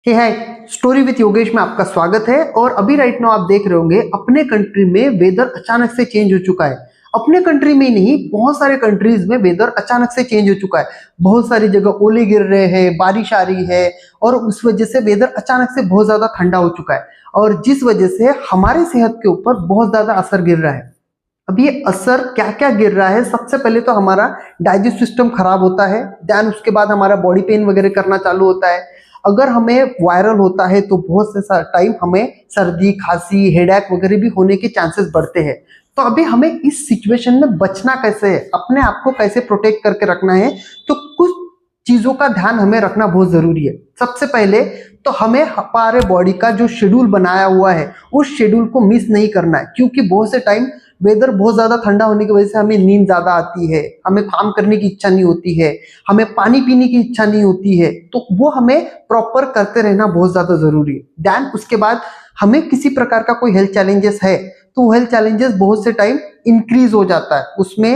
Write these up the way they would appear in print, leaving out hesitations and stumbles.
Hey hi, story with Yogesh में आपका स्वागत है। और अभी राइट नाउ आप देख रहे होंगे अपने कंट्री में वेदर अचानक से चेंज हो चुका है। अपने कंट्री में ही नहीं, बहुत सारे कंट्रीज में वेदर अचानक से चेंज हो चुका है। बहुत सारी जगह ओले गिर रहे हैं, बारिश आ रही है और उस वजह से वेदर अचानक से बहुत ज्यादा ठंडा हो चुका है और जिस वजह से हमारी सेहत के ऊपर बहुत ज्यादा असर गिर रहा है। अब ये असर क्या क्या गिर रहा है, सबसे पहले तो हमारा डाइजेस्ट सिस्टम खराब होता है, देन उसके बाद हमारा बॉडी पेन वगैरह करना चालू होता है। अगर हमें वायरल होता है तो बहुत से टाइम हमें सर्दी, खांसी, हेडेक वगैरह भी होने के चांसेस बढ़ते हैं। तो अभी हमें इस सिचुएशन में बचना कैसे है, अपने आप को कैसे प्रोटेक्ट करके रखना है, तो कुछ चीजों का ध्यान हमें रखना बहुत जरूरी है। सबसे पहले तो हमें हमारे बॉडी का जो शेड्यूल बनाया हुआ है उस शेड्यूल को मिस नहीं करना है, क्योंकि बहुत से टाइम वेदर बहुत ज्यादा ठंडा होने की वजह से हमें नींद ज्यादा आती है, हमें काम करने की इच्छा नहीं होती है, हमें पानी पीने की इच्छा नहीं होती है। तो वो हमें प्रॉपर करते रहना बहुत ज्यादा जरूरी है। देन उसके बाद हमें किसी प्रकार का कोई हेल्थ चैलेंजेस है तो हेल्थ चैलेंजेस बहुत से टाइम इंक्रीज हो जाता है, उसमें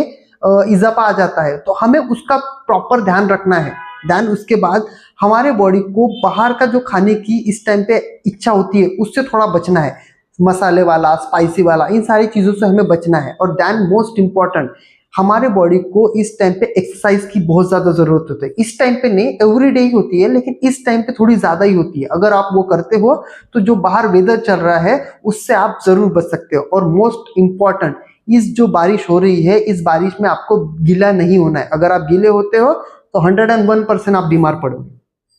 इजाफा आ जाता है, तो हमें उसका प्रॉपर ध्यान रखना है। देन उसके बाद हमारे बॉडी को बाहर का जो खाने की इस टाइम पे इच्छा होती है उससे थोड़ा बचना है, मसाले वाला, स्पाइसी वाला, इन सारी चीजों से हमें बचना है। और देन मोस्ट इंपॉर्टेंट, हमारे बॉडी को इस टाइम पे एक्सरसाइज की बहुत ज्यादा जरूरत होती है। इस टाइम पे नहीं, एवरीडे ही होती है, लेकिन इस टाइम पे थोड़ी ज्यादा ही होती है। अगर आप वो करते हो तो जो बाहर वेदर चल रहा है उससे आप जरूर बच सकते हो। और मोस्ट इंपॉर्टेंट, इस जो बारिश हो रही है इस बारिश में आपको गीला नहीं होना है। अगर आप गीले होते हो तो 101% आप बीमार पड़ोगे,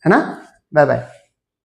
है ना। Bye bye.